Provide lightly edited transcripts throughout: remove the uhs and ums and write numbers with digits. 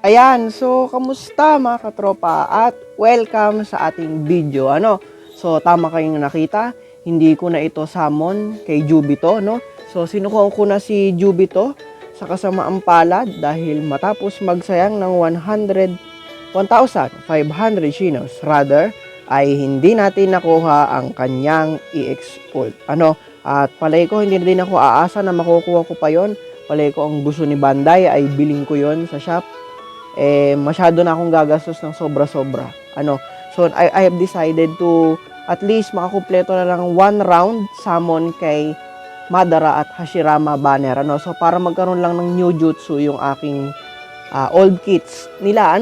Ayan, so kamusta mga katropa at welcome sa ating video. So tama kayong nakita, hindi ko na ito summon kay Jubito, no? So sinukuha ko na si Jubito sa kasamaang palad dahil matapos magsayang ng 1,500 Shinos, rather ay hindi natin nakuha ang kanyang EX ult. At palay ko hindi na din ako aasa na makukuha ko pa yon. Palay ko ang gusto ni Bandai ay biling ko yon sa shop. Masyado na akong gagastos ng sobra-sobra. So I have decided to at least makakumpleto na lang one round summon kay Madara at Hashirama banner. So para magkaroon lang ng new jutsu yung aking old kits nila.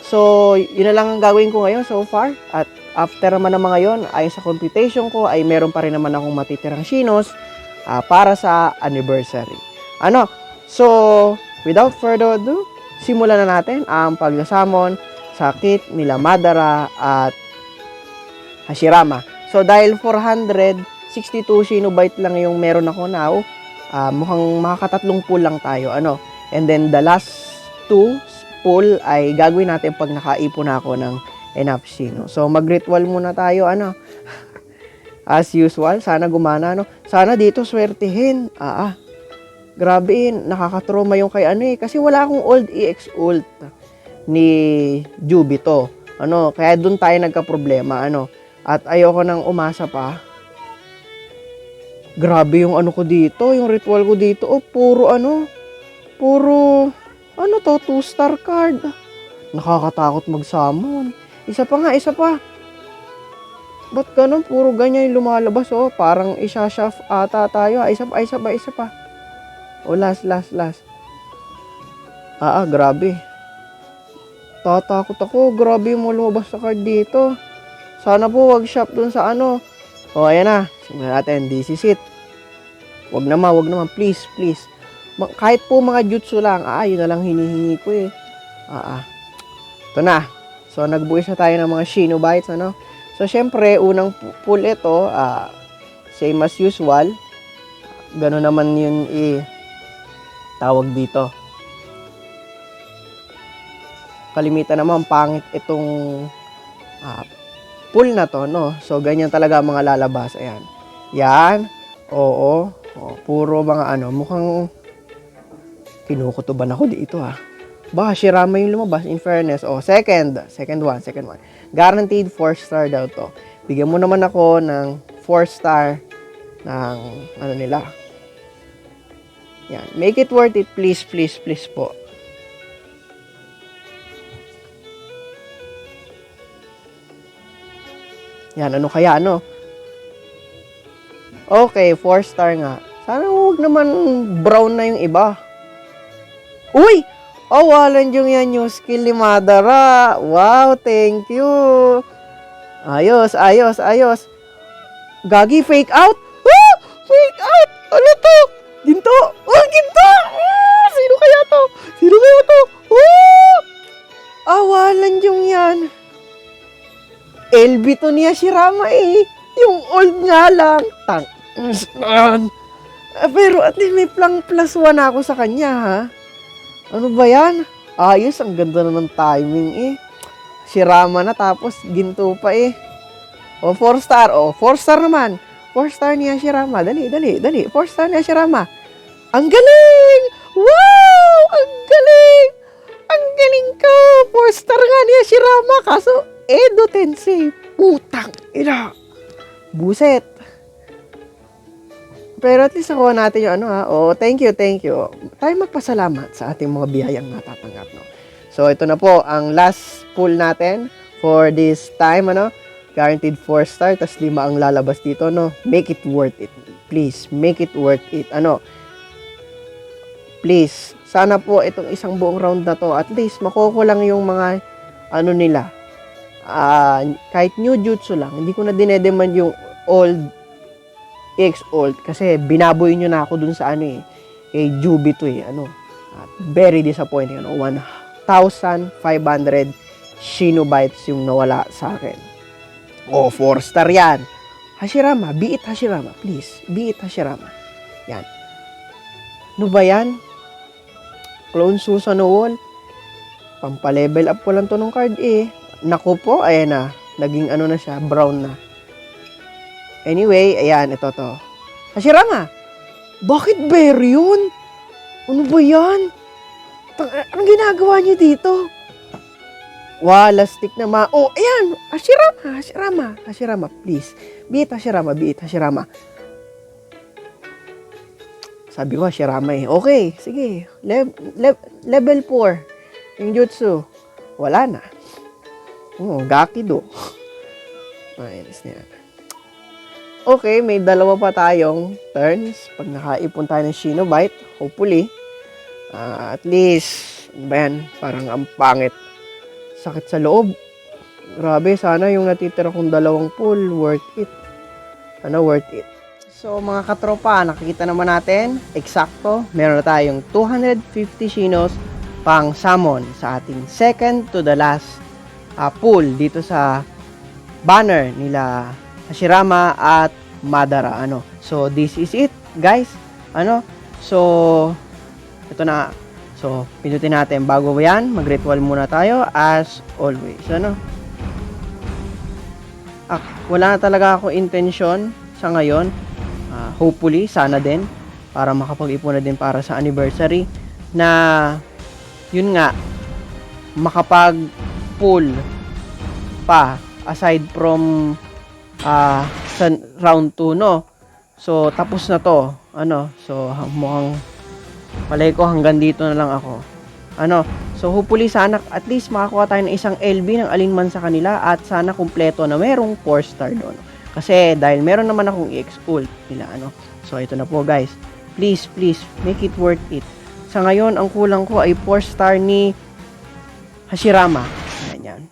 So yun na lang ang gagawin ko ngayon so far. At after naman ng mga yon ay sa computation ko ay meron pa rin naman akong matitirang Shinos para sa anniversary. So without further ado, simulan na natin ang pagsasamon sa kit nila Madara at Hashirama. So dahil 462 Shinobyte lang yung meron ako now, mukhang makakatatlong pull lang tayo. And then the last 2 pull ay gagawin natin pag nakaipon na ako ng enough Shino. So mag-ritual muna tayo. As usual, sana gumana. Sana dito swertihin. Grabe, nakakatroma yung kay kasi wala akong old EX ult ni Jubito. Kaya doon tayo nagka-problema, At ayoko nang umasa pa. Grabe yung ko dito, yung ritual ko dito. Puro 2-star card. Nakakatakot mag-summon. Isa pa. Ba't ganun? Puro ganyan yung lumalabas, Parang isa-shaft ata tayo. Isa pa. Last. Grabe. Tatakot ako. Grabe yung lumabas na card dito. Sana po wag shop dun sa ayan na. Simulan natin. This is it. Wag naman. Please. Kahit po mga jutsu lang. Yun na lang hinihingi ko eh. Ito na. So, nagbuwis na tayo ng mga Shinobytes, So, syempre, unang pull ito, same as usual. Ganun naman yun tawag dito. Kalimitan naman pangit itong pool na to, So ganyan talaga ang mga lalabas. Ayan. Yan. Oo. Puro mga mukhang kinukutuban ako dito Hashirama yung lumabas in fairness. Second one. Guaranteed 4-star daw to. Bigyan mo naman ako ng 4-star ng nila. Yan. Make it worth it, please po. Yan, kaya, Okay, 4-star nga. Sana huwag naman brown na yung iba. Uy! Walan yung yan yung skill ni Madara. Wow, thank you. Ayos. Gagi, fake out? Fake out! Ano to? Ginto! Ginto! Sino kaya to? Walan yung yan. LB to niya si Rama Yung old nga lang. Pero at least may plus 1 ako sa kanya, Ano ba yan? Ayos, ang ganda na ng timing Si Rama na tapos ginto pa 4-star. 4-star naman. 4-star niya si Rama. Dali. 4-star niya si Rama. Ang galing! Wow! Ang galing! Ang galing ka! 4-star nga niya si Rama. Kaso, Edo Tensei. Putang ina. Buset. Pero at least nakuha natin yung thank you. Tayo magpasalamat sa ating mga biyayang natatanggap, So, ito na po ang last pull natin for this time, Guaranteed 4-star, tas 5 ang lalabas dito, Make it worth it. Please, make it worth it. Please, sana po itong isang buong round na to, at least makukulang yung mga, nila. Kahit new jutsu lang, hindi ko na dinedemand yung old EX ult kasi binaboy nyo na ako dun sa kay Jubito very disappointing 1,500 Shinobytes yung nawala sa akin. 4-star yan. Hashirama, be it Hashirama, please. Be it Hashirama. Yan. Ano ba yan? Clone Susanoo Wall. Pampalevel up ko lang to ng card eh. Naku po, ayan na. Naging ano na siya, brown na. Anyway, ayan, ito to. Hashirama! Bakit bear yun? Ano ba yan? Anong ginagawa niyo dito? Wala stick na Oh, ayan! Hashirama, please. Beat Hashirama. Sabi ko, Hashirama eh. Okay, sige. Level 4. Yung jutsu. Wala na. Gakido. Ayos na yan. Okay, may dalawa pa tayong turns. Pag nakaipon tayo ng Shinobite, hopefully, at least, ano ba yan? Parang ang pangit. Sakit sa loob. Grabe, sana yung natitira kong dalawang pool, worth it. Worth it. So, mga katropa, nakikita naman natin, eksakto, meron na tayong 250 Shinos pang summon sa ating second to the last pool dito sa banner nila Hashirama at Madara. So, this is it, guys. So, ito na. So, pinutin natin. Bago yan, mag-ritual muna tayo as always. Wala na talaga ako intention sa ngayon. Hopefully, sana din. Para makapag-ipon na din para sa anniversary. Na, yun nga, makapag-pull pa aside from sa round 2, no? So, tapos na to. So, mukhang palay ko hanggang dito na lang ako. So, hopefully, sana at least makakuha tayo ng isang LB ng alinman sa kanila at sana kumpleto na merong 4-star doon. Kasi, dahil meron naman akong i-expult nila, So, ito na po, guys. Please, make it worth it. Sa ngayon, ang kulang ko ay 4-star ni Hashirama. Yan.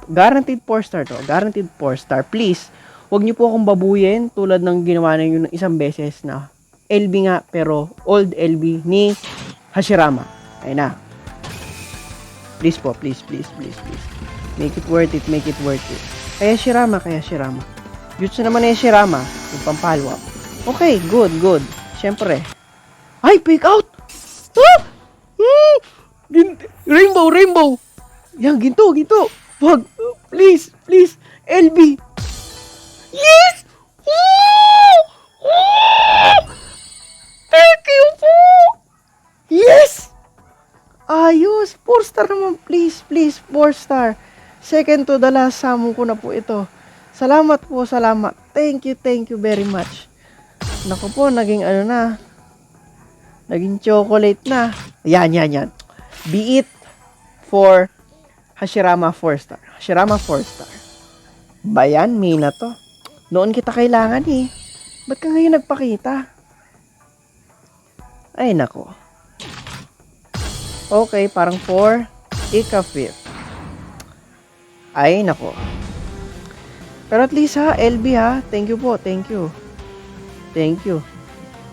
Guaranteed 4-star to. Guaranteed 4-star. Please, huwag niyo po akong babuyin tulad ng ginawa niyo ng isang beses na LB nga, pero old LB ni Hashirama. Ayun na. Please po, please. Make it worth it. Kaya Hashirama. Jutsu naman na Hashirama. Yung pampalwa. Okay, good. Siyempre. Ay, pick out! Rainbow! Yan, ginto. Wag, please, LB. Yes! Thank you po! Yes! Ayos, 4-star naman, please, 4-star. Second to the last summon ko na po ito. Salamat. Thank you very much. Naku po, naging naging chocolate na. Yan. Be it for Hashirama 4-star. Bayan, Mina to. Noon kita kailangan eh. Ba't ka ngayon nagpakita? Ay, nako. Okay, parang 4, ika-5. Ay, nako. Pero at least LB thank you po.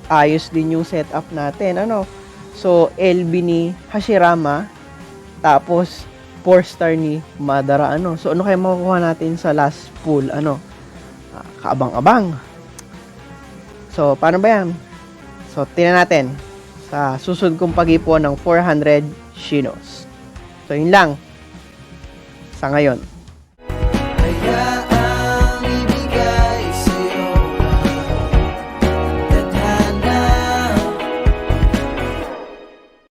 Ayos din yung setup natin, So, LB ni Hashirama, tapos 4-star ni Madara, So, ano kaya makukuha natin sa last pool, kaabang-abang. So, paano ba yan? So, tingnan natin sa susunod kong pag-ipon ng 400 Shinos. So, yun lang sa ngayon.